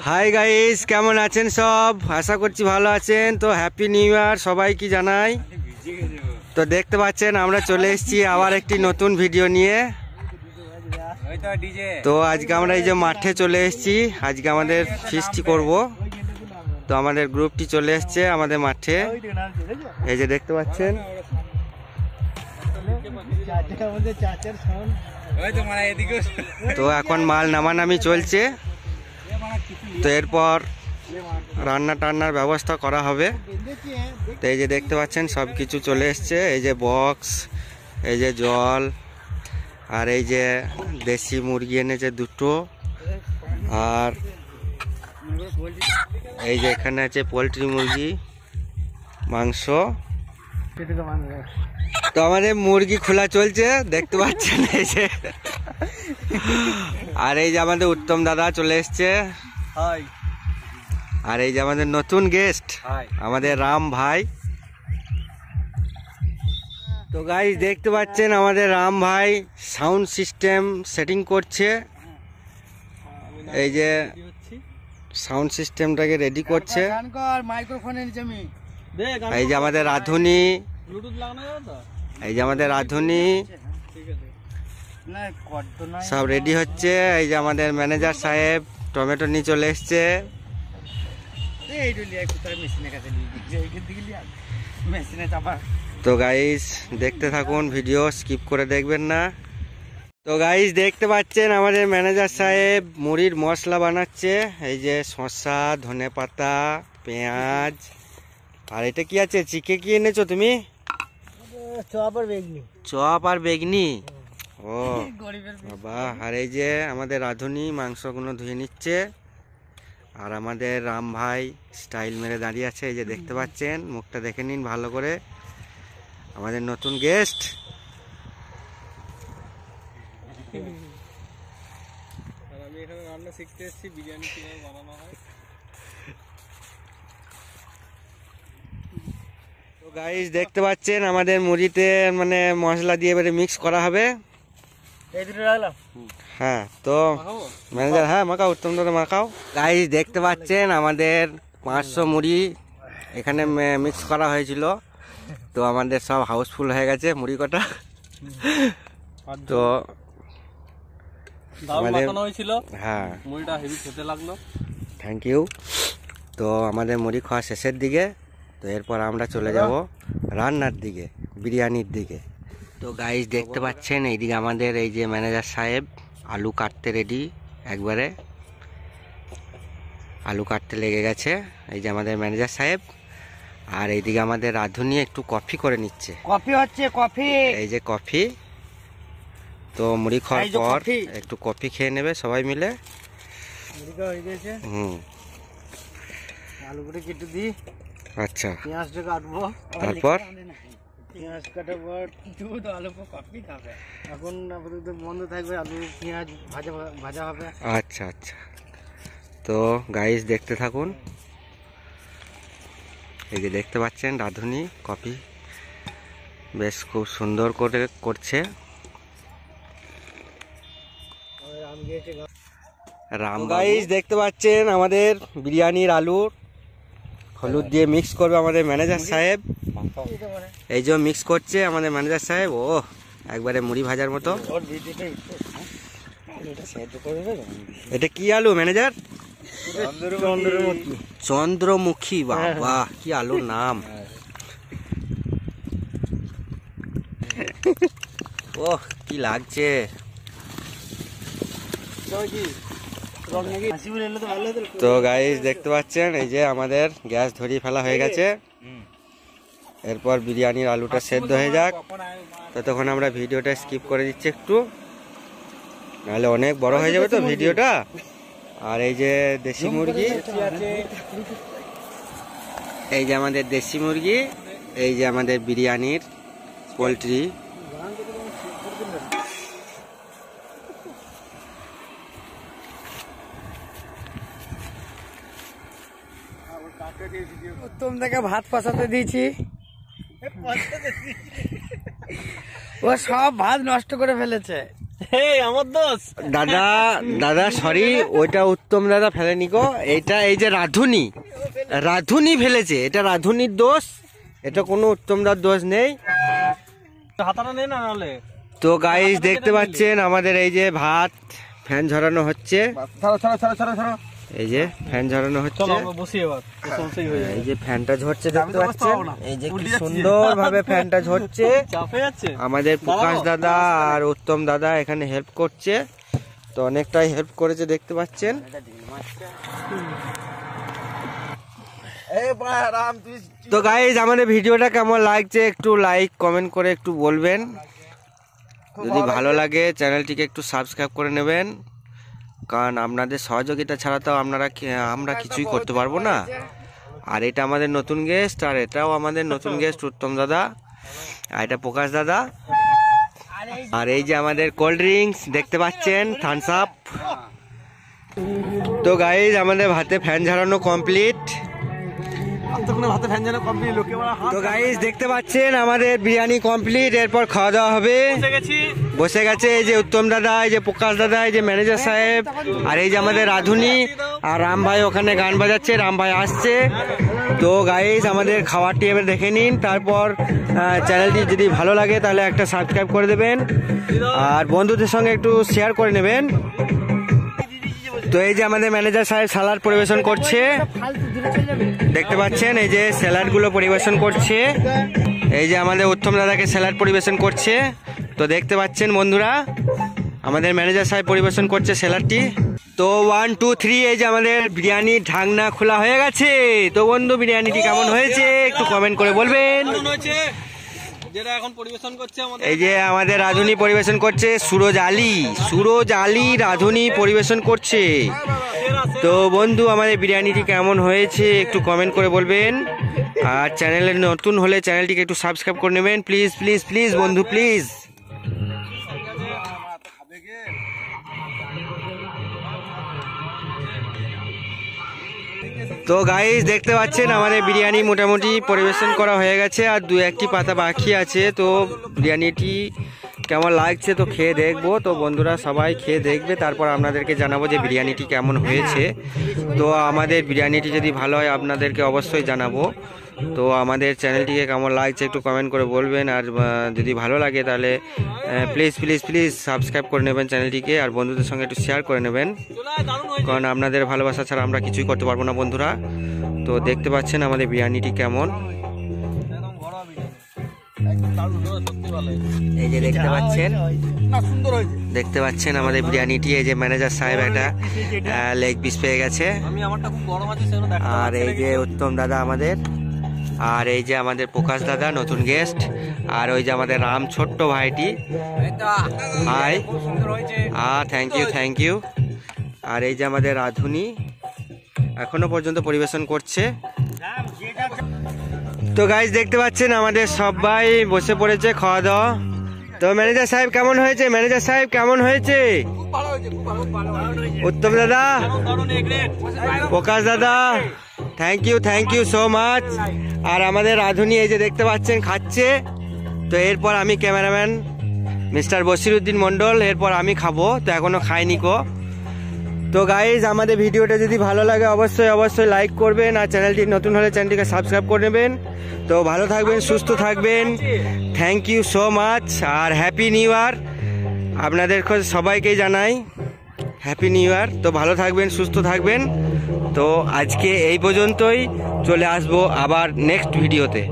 Hi guys, কেমন আছেন সব? আশা করছি ভালো আছেন। তো হ্যাপি নিউ ইয়ার সবাইকে জানাই। তো দেখতে পাচ্ছেন আমরা চলে এসেছি আবার একটি নতুন ভিডিও নিয়ে। তো আজকে আমরা এই যে মাঠে চলে এসেছি, আজকে আমাদের ফিস্টি করব। তো আমাদের গ্রুপটি চলে এসছে আমাদের মাঠে, এই যে দেখতে পাচ্ছেন। তো এখন মাল নামানামি চলছে, তো এরপর রান্না টান্নার ব্যবস্থা করা হবে। তো এই যে দেখতে পাচ্ছেন সব কিছু চলে এসছে, এই যে বক্স, এই যে জল, আর এই যে দেশি মুরগি এনেছে দুটো, আর এই যে এখানে আছে পোলট্রি মুরগি মাংস। তো আমাদের মুরগি খোলা চলছে দেখতে পাচ্ছেন, এই যে। আর এই যে আমাদের উত্তম দাদা চলে এসছে, আর এই যে আমাদের নতুন গেস্ট আমাদের রাম ভাই। তো গাইস দেখতে পাচ্ছেন আমাদের রাম ভাই সাউন্ড সিস্টেম সেটিং করছে, এই যে সাউন্ড সিস্টেমটাকে রেডি করছে। এই যে আমাদের রাধুনি, এই যে আমাদের রাধুনি সব রেডি হচ্ছে। এই যে আমাদের ম্যানেজার সাহেব টমেটো নিয়ে চলে এসছে। তো গাইস দেখতে থাকুন, ভিডিও স্কিপ করে দেখবেন না। তো গাইস দেখতে পাচ্ছেন আমাদের ম্যানেজার সাহেব মুড়ির মশলা বানাচ্ছে, এই যে শসা, ধনেপাতা, পেঁয়াজ, আর এটা কি আছে? চিকে কি এনেছো তুমি? চপ আর বেগনি। চপ আর বেগনি, ও বাবা। আর এই যে আমাদের রাঁধুনি মাংসগুলো ধুয়ে নিচ্ছে, আর আমাদের রাম ভাই স্টাইল মেরে দাঁড়িয়ে আছে, এই যে দেখতে পাচ্ছেন। মুখটা দেখে নিন ভালো করে, আমাদের নতুন গেস্ট। আমি এখানে রান্না শিখতে এসেছি, বিরিয়ানি কিভাবে বানানো হয়। তো গাইস দেখতে পাচ্ছেন আমাদের মুড়িতে মানে মশলা দিয়ে এবারে মিক্স করা হবে। এই দুটো রাখলাম, হ্যাঁ। তো ম্যানেজার, হ্যাঁ মাখাও, উত্তম দাদা মাখাও। গাইস দেখতে পাচ্ছেন আমাদের 500 মুড়ি এখানে মিক্স করা হয়েছিল, তো আমাদের সব হাউসফুল হয়ে গেছে মুড়ি কটা। তো হ্যাঁ, মুড়িটা হেভি খেতে লাগলো, থ্যাংক ইউ। তো আমাদের মুড়ি খাওয়া শেষের দিকে, তো এরপর আমরা চলে যাব রান্নার দিকে, বিরিয়ানির দিকে। তো গাইস দেখতে পাচ্ছেন এইদিকে আমাদের এই যে ম্যানেজার সাহেব আলু কাটতে রেডি, একবারে আলু কাটতে লেগে গেছে, এই যে আমাদের ম্যানেজার সাহেব। আর এইদিকে আমাদের রাঁধুনি একটু কফি করে নিচ্ছে, কফি হচ্ছে, কফি, এই যে কফি। তো মুড়ি খাওয়ার পর একটু কফি খেয়ে নেবে সবাই মিলে। আলুগুলো কেটে দিই, আচ্ছা। পেঁয়াজটা কাটবো, তারপর পেঁয়াজ কাটার পর দুধ আলু কফি খাবে। এখন আপাতত বন্ধ থাকবে, আলু পেঁয়াজ ভাজা হবে। আচ্ছা আচ্ছা। তো গাইস দেখতে থাকুন, এই যে দেখতে পাচ্ছেন রাঁধুনি কফি বেশ খুব সুন্দর করে করছে। রাম গাইস দেখতে পাচ্ছেন আমাদের বিরিয়ানির আলুর হলুদ দিয়ে মিক্স করবে আমাদের ম্যানেজার সাহেব, এই যে মিক্স করছে আমাদের ম্যানেজার সাহেব। ও একবারে মুড়ি ভাজার মতো। এটা কি আলু ম্যানেজার? চন্দ্রমুখী, বাবা কি আলুর নাম। ও কি লাগছে। তো গাইস দেখতে পাচ্ছেন এই যে আমাদের গ্যাস ধরিয়ে ফেলা হয়ে গেছে, এরপর বিরিয়ানির আলুটা সেদ্ধ হয়ে যাক, ততক্ষণ আমরা ভিডিওটা স্কিপ করে দিচ্ছি একটু, নাহলে অনেক বড় হয়ে যাবে তো ভিডিওটা। আর এই যে দেশি মুরগি, এই যে আমাদের দেশি মুরগি, এই যে আমাদের বিরিয়ানির পোলট্রি। উত্তম থেকে ভাত পাসাতে দিয়েছি, ও সব ভাত নষ্ট করে ফেলেছে। আমার দোষ দাদা দাদা সরি, ওইটা উত্তম দাদা ফেলেনি গো, এইটা এই যে রাধুনি ফেলেছে, এটা রাধুনির দোষ, এটা কোনো উত্তম দার দোষ নেই। হাতাটা নেই না নাহলে। তো গাইস দেখতে পাচ্ছেন আমাদের এই যে ভাত ফ্যান ঝরানো হচ্ছে, এই যে ফ্যান ঝরানো হচ্ছে, এই যে ফ্যানটা ঝরছে দেখতে পাচ্ছেন, এই যে কি সুন্দর ভাবে ফ্যানটা ঝরছে। আমাদের প্রকাশ দাদা আর উত্তম দাদা এখানে হেল্প করছে, তো অনেকটাই হেল্প করেছে দেখতে পাচ্ছেন। তো গাইস আমাদের ভিডিওটা কেমন লাগছে একটু লাইক কমেন্ট করে একটু বলবেন, যদি ভালো লাগে চ্যানেলটিকে একটু সাবস্ক্রাইব করে নেবেন, কারণ আপনাদের সহযোগিতা ছাড়া তো আমরা কিছুই করতে পারবো না। আর এটা আমাদের নতুন গেস্ট, আর এটাও আমাদের নতুন গেস্ট উত্তম দাদা, আর এটা প্রকাশ দাদা, আর এই যে আমাদের কোল্ড ড্রিঙ্কস দেখতে পাচ্ছেন থামস আপ। তো গাইস আমাদের ভাতে ফ্যান ঝাড়ানো কমপ্লিট। তো গাইস দেখতে পাচ্ছেন আমাদের বিরিয়ানি কমপ্লিট, এরপর খাওয়া দাওয়া হবে। বসে গেছে এই যে উত্তম দাদা, এই যে প্রকাশ দাদা, এই যে ম্যানেজার সাহেব, আর এই যে আমাদের রাধুনি, আর রাম ভাই ওখানে গান বাজাচ্ছে, রাম ভাই আসছে। তো গাইস আমাদের খাবারটি এবার দেখে নিন, তারপর চ্যানেলটি যদি ভালো লাগে তাহলে একটা সাবস্ক্রাইব করে দেবেন, আর বন্ধুদের সঙ্গে একটু শেয়ার করে নেবেন। তো এই যে আমাদের ম্যানেজার সাহেব স্যালাড পরিবেশন করছে, দেখতে পাচ্ছেন এই যে স্যালাড গুলো পরিবেশন করছে, এই যে আমাদের উত্তম দাদাকে স্যালাড পরিবেশন করছে। তো দেখতে পাচ্ছেন বন্ধুরা আমাদের ম্যানেজার সাহেব পরিবেশন করছে স্যালাডটি। তো 1 2 3 এই যে আমাদের বিরিয়ানির ঢাকনা খোলা হয়ে গেছে। তো বন্ধু বিরিয়ানিটি কেমন হয়েছে একটু কমেন্ট করে বলবেন। এই যে আমাদের রাধুনি পরিবেশন করছে, সুরজ আলী রাধুনি পরিবেশন করছে। তো বন্ধু আমাদের বিরিয়ানিটি কেমন হয়েছে একটু কমেন্ট করে বলবেন, আর চ্যানেলে নতুন হলে চ্যানেলটিকে একটু সাবস্ক্রাইব করে নেবেন প্লিজ প্লিজ প্লিজ বন্ধু প্লিজ। তো গাইস দেখতে পাচ্ছেন আমাদের বিরিয়ানি মোটামুটি পরিবেশন করা হয়ে গেছে, আর 2-1টি পাতা বাকি আছে। তো বিরিয়ানিটি কেমন লাগছে তো খেয়ে দেখবো। তো বন্ধুরা সবাই খেয়ে দেখবে, তারপর আপনাদেরকে জানাবো যে বিরিয়ানিটি কেমন হয়েছে। তো আমাদের বিরিয়ানিটি যদি ভালো হয় আপনাদেরকে অবশ্যই জানাবো। তো আমাদের চ্যানেলটিকে কেমন লাগছে একটু কমেন্ট করে বলবেন, আর যদি ভালো লাগে তাহলে প্লিজ প্লিজ প্লিজ সাবস্ক্রাইব করে নেবেন চ্যানেলটিকে, আর বন্ধুদের সঙ্গে একটু শেয়ার করে নেবেন, কারণ আপনাদের ভালোবাসা ছাড়া আমরা কিছুই করতে পারবো না বন্ধুরা। তো দেখতে পাচ্ছেন আমাদের বিরিয়ানিটি কেমন, এই যে দেখতে পাচ্ছেন আমাদের বিরিয়ানিটি। এই যে ম্যানেজার সাহেব একটা লেগ পিস পেয়ে গেছে, আর এই যে উত্তম দাদা আমাদের, আর এই যে আমাদের প্রকাশ দাদা নতুন গেস্ট, আর ওই যে আমাদের রাম ছোট্ট ভাইটি, হাই থ্যাংক ইউ। আর এই যে আমাদের রাধুনি এখনো পর্যন্ত পরিবেশন করছে। তো গাইস দেখতে পাচ্ছেন আমাদের সবাই বসে পড়েছে খাওয়া দাওয়া। তো ম্যানেজার সাহেব কেমন হয়েছে, ম্যানেজার সাহেব কেমন হয়েছে, উত্তম দাদা, প্রকাশ দাদা, থ্যাংক ইউ সো মাচ। আর আমাদের রাধুনি এই যে দেখতে পাচ্ছেন খাচ্ছে। তো এরপর আমি ক্যামেরাম্যান মিস্টার বশিরউদ্দিন মন্ডল, এরপর আমি খাবো, তো এখনো খাইনি কো। তো গাইজ আমাদের ভিডিওটা যদি ভালো লাগে অবশ্যই লাইক করবেন, আর চ্যানেলটি নতুন হলে চ্যানেলটিকে সাবস্ক্রাইব করে নেবেন। তো ভালো থাকবেন, সুস্থ থাকবেন, থ্যাংক ইউ সো মাচ, আর হ্যাপি নিউ ইয়ার আপনাদের সবাইকেই জানাই হ্যাপি নিউ ইয়ার। তো ভালো থাকবেন, সুস্থ থাকবেন। তো আজকে এই পর্যন্তই, চলে আসবো আবার নেক্সট ভিডিওতে।